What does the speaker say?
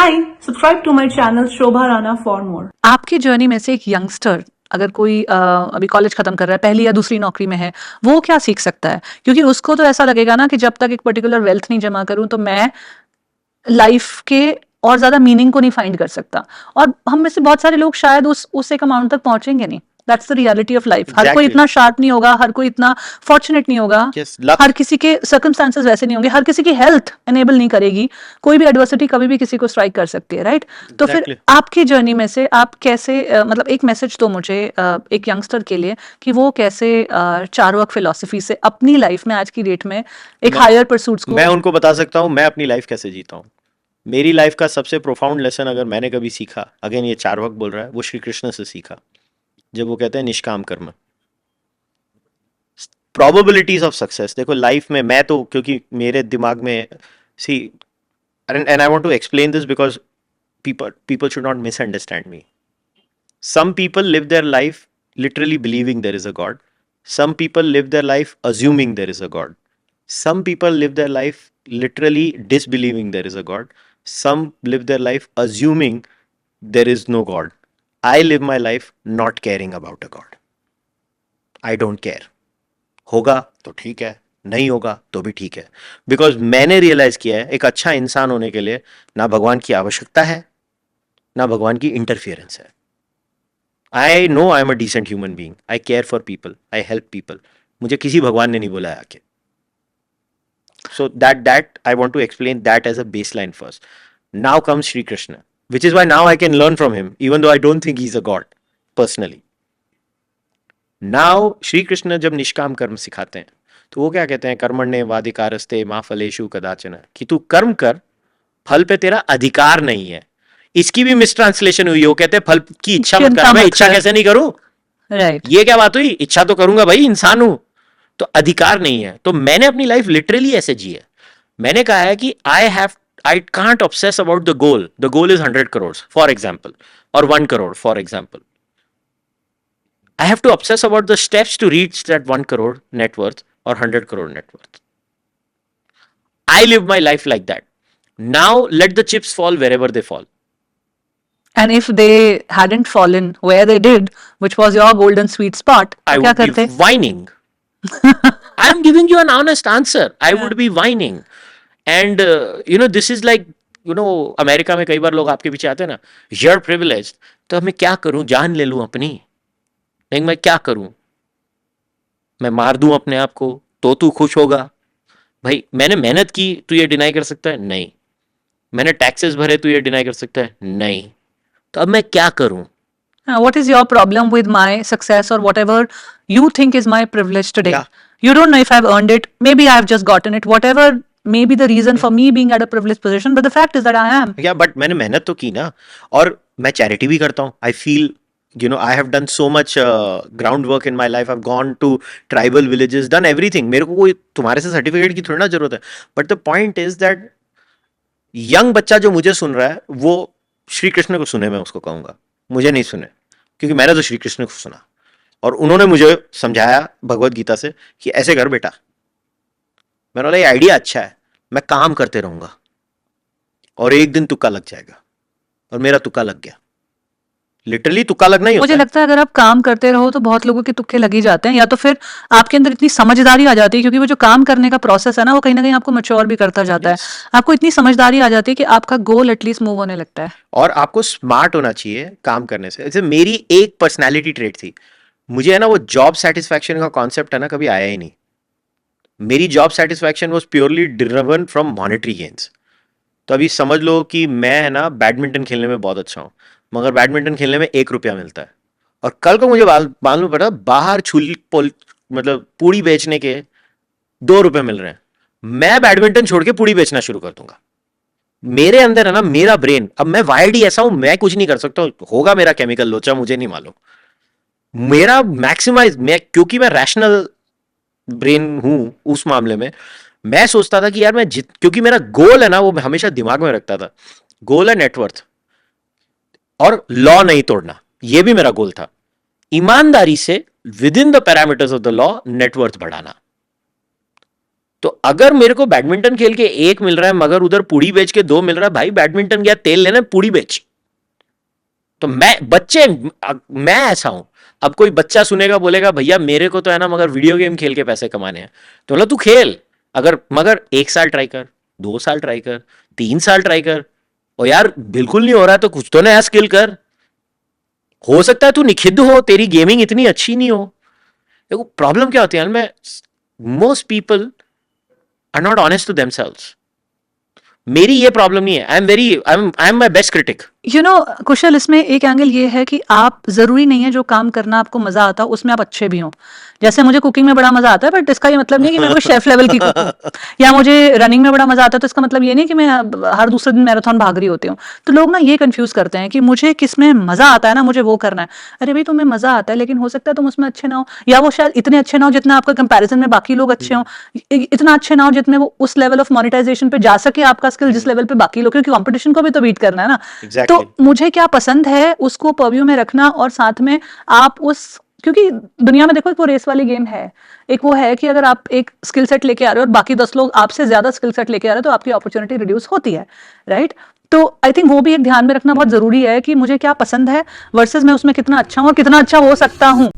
Hi, subscribe to my channel Shobha Rana for more. आपकी journey में से एक यंगस्टर अगर कोई अभी कॉलेज खत्म कर रहा है, पहली या दूसरी नौकरी में है, वो क्या सीख सकता है? क्योंकि उसको तो ऐसा लगेगा ना कि जब तक एक पर्टिकुलर वेल्थ नहीं जमा करूं तो मैं लाइफ के और ज्यादा मीनिंग को नहीं फाइंड कर सकता। और हम में से बहुत सारे लोग शायद उस एक अमाउंट तक पहुंचेंगे नहीं। That's the reality of life. हर कोई Exactly. इतना शार्प नहीं होगा, हर कोई इतना फॉर्चुनेट नहीं होगा, Yes, luck. हर किसी के सर्कमस्टांसेस वैसे नहीं होंगे, हर किसी की हेल्थ एनेबल नहीं करेगी। कोई भी एडवर्सिटी कभी भी किसी को स्ट्राइक कर सकती है, राइट? तो फिर Exactly. आपकी जर्नी में से आप कैसे मतलब एक मैसेज दो मुझे एक यंगस्टर के लिए कि वो कैसे चार्वाक फिलॉसफी से अपनी लाइफ में आज की डेट में एक हायर परसूट्स को मैं उनको बता सकता हूँ मैं अपनी लाइफ कैसे जीता हूँ। मेरी लाइफ का सबसे प्रोफाउंड लेसन अगर मैंने कभी सीखा, अगेन ये चार्वाक बोल रहा है, वो श्री कृष्ण से सीखा, जब वो कहते हैं निष्काम कर्म। प्रोबेबिलिटीज ऑफ सक्सेस देखो लाइफ में, मैं तो क्योंकि मेरे दिमाग में see and I want to explain this because people should not misunderstand me. Some people live their life literally believing there is a God. Some people live their life assuming there is a God. Some people live their life literally disbelieving there is a God. Some live their life assuming there is no God. I live my life not caring about a God. I don't care. होगा तो ठीक है, नहीं होगा तो भी ठीक है, बिकॉज मैंने रियलाइज किया है एक अच्छा इंसान होने के लिए ना भगवान की आवश्यकता है ना भगवान की इंटरफियरेंस है। I know I am a decent human being, I care for people, I help people. मुझे किसी भगवान ने नहीं बुलाया आके। So that I want to explain that as a baseline first. Now comes Shri Krishna, which is why now I can learn from him, even though I don't think he's a god personally. Now Shri Krishna जब निष्काम कर्म सिखाते हैं तो वो क्या कहते हैं, कर्मण्ये वाधिकारस्ते मा फलेषु कदाचन, कि तू कर्म कर, फल पे तेरा अधिकार नहीं है। इसकी भी मिसट्रांसलेशन हुई है, वो कहते हैं फल की इच्छा मत कर। मैं इच्छा कैसे नहीं करूं? राइट। ये क्या बात हुई? इच्छा तो करूंगा भाई, इंसान हूं। तो अधिकार नहीं है। तो मैंने अपनी लाइफ लिटरली ऐसे जी है। मैंने कहा है कि I can't obsess about the goal. The goal is 100 crore for example, और 1 crore for example. I have to obsess about the steps to reach that 1 crore net worth or 100 crore net worth. I live my life like that. Now let the chips fall wherever they fall. And if they hadn't fallen where they did, which was your golden sweet spot, I क्या would be करते? whining. I am giving you an honest answer. I would be whining. And this is like, America में कई बार लोग आपके पीछे आते हैं ना, you're privileged. तो मैं क्या करूं, जान ले लूं अपनी? नहीं, मैं क्या करूं? मैं मार दूं अपने आप को तो तू खुश होगा? भाई मैंने मेहनत की, तू ये डिनाई कर सकता है? नहीं। मैंने टैक्सेस भरे, तू ये डिनाई कर सकता है? नहीं। तो अब मैं क्या करूं? What is your problem with my success or whatever you think is my privilege today? Yeah. You don't know if I've earned it. Maybe I've just gotten it. Whatever may be the reason for me being at a privileged position, but the fact is that I am. या but मैंने मेहनत तो की ना, और मैं charity भी करता हूँ। I feel I have done so much groundwork in my life. I've gone to tribal villages, done everything. मेरे को कोई तुम्हारे से सर्टिफिकेट की थोड़ी ना जरूरत है। But the point is that young बच्चा जो मुझे सुन रहा है वो श्री कृष्ण को सुने, मैं उसको कहूंगा। मुझे नहीं सुने, क्योंकि मैंने तो श्री कृष्ण को सुना और उन्होंने मुझे समझाया भगवत गीता से कि ऐसे कर बेटा। मैंने बोला ये आइडिया अच्छा है, मैं काम करते रहूंगा और एक दिन तुक्का लग जाएगा। और मेरा तुक्का लग गया। लिटरली तुक्का लगना ही होता मुझे है। लगता है अगर आप काम करते रहो तो बहुत लोगों के तुक्के लग ही जाते हैं, या तो फिर आपके अंदर इतनी समझदारी आ जाती है, क्योंकि वो जो काम करने का प्रोसेस है ना, वो कहीं ना कहीं आपको मैच्योर भी करता जाता है। आपको इतनी समझदारी आ जाती है कि आपका गोल एटलीस्ट मूव होने लगता है। और आपको स्मार्ट होना चाहिए काम करने से। जैसे मेरी एक पर्सनैलिटी ट्रेट थी, मुझे है ना वो जॉब सेटिस्फैक्शन का कॉन्सेप्ट है ना कभी आया ही नहीं। मेरी job satisfaction was purely driven from monetary gains. तो अभी समझ लो कि मैं है ना बैडमिंटन खेलने में बहुत अच्छा हूँ, मगर बैडमिंटन खेलने में 1 रुपया मिलता है। और कल को मुझे मालूम पड़ा बाहर मतलब पूड़ी बेचने के 2 रुपए मिल रहे हैं, मैं बैडमिंटन छोड़ के पूड़ी बेचना शुरू कर दूंगा। मेरे अंदर है ना मेरा ब्रेन, अब मैं वायर्ड ही ऐसा हूं, मैं कुछ नहीं कर सकता। होगा मेरा केमिकल लोचा, मुझे नहीं मालूम। मेरा मैक्सिमाइज, क्योंकि मैं रैशनल ब्रेन हूं उस मामले में, मैं सोचता था कि यार क्योंकि मेरा गोल है ना, वो मैं हमेशा दिमाग में रखता था। गोल है नेटवर्थ और लॉ नहीं तोड़ना, ये भी मेरा गोल था। ईमानदारी से with in the parameters of the law net worth बढ़ाना। तो अगर मेरे को बैडमिंटन खेल के 1 मिल रहा है मगर उधर पूड़ी बेच के 2 मिल रहा है, भाई बैडमिंटन गया तेल लेना, पूड़ी बेच। तो मैं ऐसा हूं। अब कोई बच्चा सुनेगा बोलेगा भैया मेरे को तो है ना मगर वीडियो गेम खेल के पैसे कमाने हैं, तो बोला तू खेल, मगर 1 साल ट्राई कर, 2 साल ट्राई कर, 3 साल ट्राई कर, और यार बिल्कुल नहीं हो रहा है तो कुछ तो नया स्किल कर। हो सकता है तू निखिद्ध हो, तेरी गेमिंग इतनी अच्छी नहीं हो। देखो प्रॉब्लम क्या होती है मैं, most people are not honest to themselves. मेरी ये प्रॉब्लम नहीं है, I am my best critic. You know Kushal, इसमें एक एंगल ये है कि आप जरूरी नहीं है जो काम करना आपको मजा आता हो उसमें आप अच्छे भी हो। जैसे मुझे कुकिंग में बड़ा मजा आता है, बट इसका ये मतलब नहीं कि मैं कोई शेफ लेवल की कुक हूं। या मुझे रनिंग में बड़ा मजा आता है, तो इसका मतलब ये नहीं कि मैं हर दूसरे दिन मैराथन भाग रही होती हूँ। तो लोग ना ये कंफ्यूज करते हैं कि मुझे किसमें मजा आता है ना मुझे वो करना है। अरे भाई तुम्हें मजा आता है लेकिन हो सकता है तुम उसमें अच्छे ना हो, या वो शायद इतने अच्छे ना हो जितना आपका कंपैरिजन में बाकी लोग अच्छे हो, इतना अच्छे ना हो जितने वो उस लेवल ऑफ मोनेटाइजेशन पे जा सके आपका स्किल जिस लेवल पे बाकी लोग, क्योंकि कंपटीशन को भी तो बीट करना है ना। Exactly. तो मुझे क्या पसंद है उसको पर्व्यू में रखना, और साथ में आप उस, क्योंकि दुनिया में देखो एक वो रेस वाली गेम है, एक वो है कि अगर आप एक स्किल सेट लेके आ रहे हो और बाकी 10 लोग आपसे ज्यादा स्किल सेट लेके आ रहे हो तो आपकी अपॉर्चुनिटी रिड्यूस होती है, राइट? तो आई थिंक वो भी एक ध्यान में रखना बहुत जरूरी है कि मुझे क्या पसंद है वर्सेस मैं उसमें कितना अच्छा हूँ और कितना अच्छा हो सकता हूँ।